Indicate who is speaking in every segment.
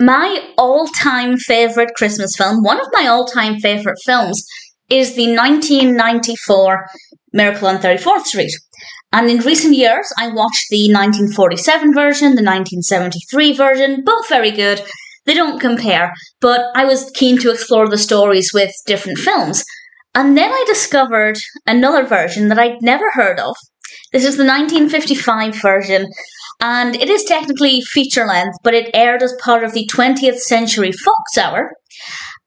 Speaker 1: My all-time favourite Christmas film, one of my all-time favourite films, is the 1994 Miracle on 34th Street. And in recent years, I watched the 1947 version, the 1973 version, both very good. They don't compare, but I was keen to explore the stories with different films. And then I discovered another version that I'd never heard of. This is the 1955 version, and it is technically feature-length, but it aired as part of the 20th Century Fox Hour.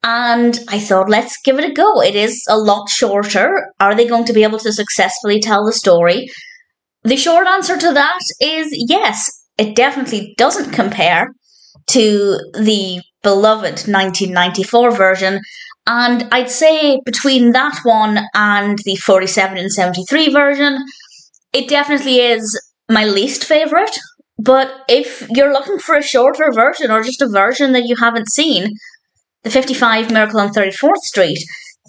Speaker 1: And I thought, let's give it a go. It is a lot shorter. Are they going to be able to successfully tell the story? The short answer to that is yes. It definitely doesn't compare to the beloved 1994 version. And I'd say between that one and the 47 and 73 version, it definitely is my least favourite. But if you're looking for a shorter version or just a version that you haven't seen, the 55 Miracle on 34th Street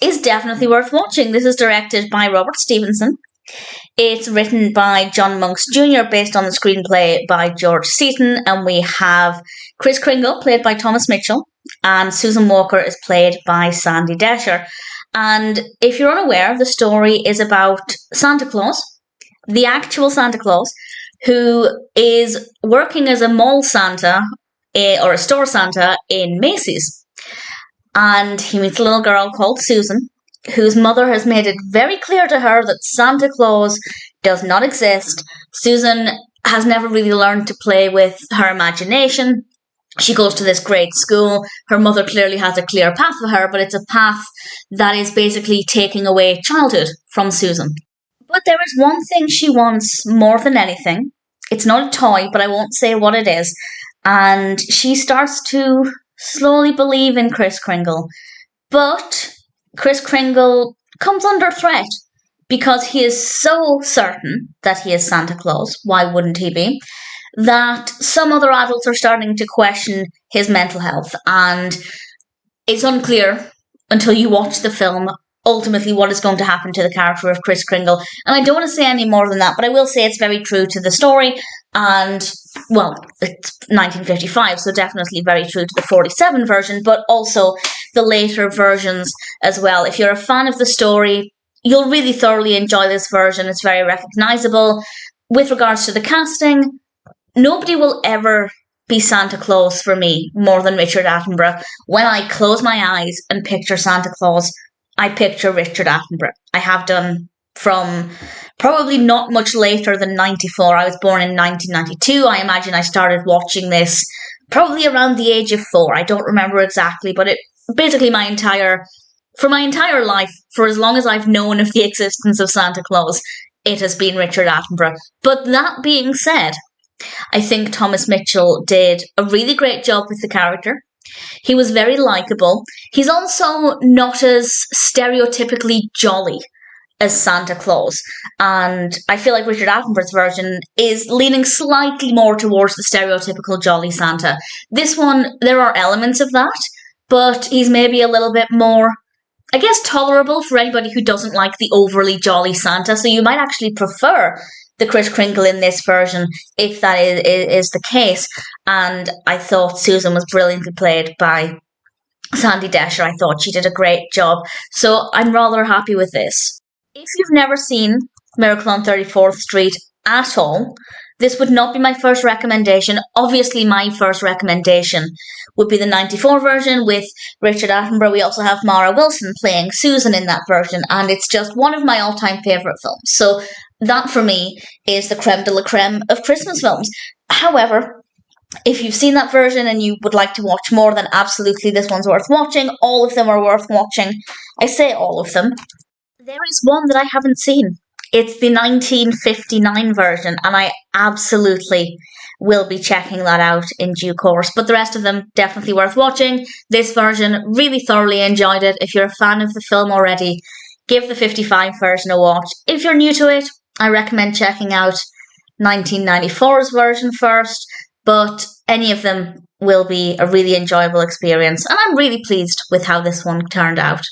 Speaker 1: is definitely worth watching. This is directed by Robert Stevenson. It's written by John Monks Jr., based on the screenplay by George Seaton, and we have Kris Kringle, played by Thomas Mitchell, and Susan Walker is played by Sandy Descher. And if you're unaware, the story is about Santa Claus, the actual Santa Claus, who is working as a mall Santa, or a store Santa in Macy's. And he meets a little girl called Susan, whose mother has made it very clear to her that Santa Claus does not exist. Susan has never really learned to play with her imagination. She goes to this great school. Her mother clearly has a clear path for her, but it's a path that is basically taking away childhood from Susan. But there is one thing she wants more than anything. It's not a toy, but I won't say what it is. And she starts to slowly believe in Kris Kringle. But Kris Kringle comes under threat because he is so certain that he is Santa Claus, why wouldn't he be, that some other adults are starting to question his mental health. And it's unclear until you watch the film ultimately what is going to happen to the character of Kris Kringle. And I don't want to say any more than that, but I will say it's very true to the story. And, well, it's 1955, so definitely very true to the 47 version, but also the later versions as well. If you're a fan of the story, you'll really thoroughly enjoy this version. It's very recognisable. With regards to the casting, nobody will ever be Santa Claus for me more than Richard Attenborough. When I close my eyes and picture Santa Claus, I picture Richard Attenborough. I have done from probably not much later than 94. I was born in 1992. I imagine I started watching this probably around the age of 4. I don't remember exactly, but it basically my entire life, for as long as I've known of the existence of Santa Claus, it has been Richard Attenborough. But that being said, I think Thomas Mitchell did a really great job with the character. He was very likeable. He's also not as stereotypically jolly as Santa Claus. And I feel like Richard Attenborough's version is leaning slightly more towards the stereotypical jolly Santa. This one, there are elements of that, but he's maybe a little bit more, I guess, tolerable for anybody who doesn't like the overly jolly Santa. So you might actually prefer the Kris Kringle in this version if that is the case. And I thought Susan was brilliantly played by Sandy Descher. I thought she did a great job. So I'm rather happy with this. If you've never seen Miracle on 34th Street at all, this would not be my first recommendation. Obviously, my first recommendation would be the 94 version with Richard Attenborough. We also have Mara Wilson playing Susan in that version, and it's just one of my all-time favourite films. So that, for me, is the creme de la creme of Christmas films. However, if you've seen that version and you would like to watch more, then absolutely this one's worth watching. All of them are worth watching. I say all of them. There is one that I haven't seen. It's the 1959 version, and I absolutely will be checking that out in due course. But the rest of them, definitely worth watching. This version, really thoroughly enjoyed it. If you're a fan of the film already, give the 55 version a watch. If you're new to it, I recommend checking out 1994's version first, but any of them will be a really enjoyable experience, and I'm really pleased with how this one turned out.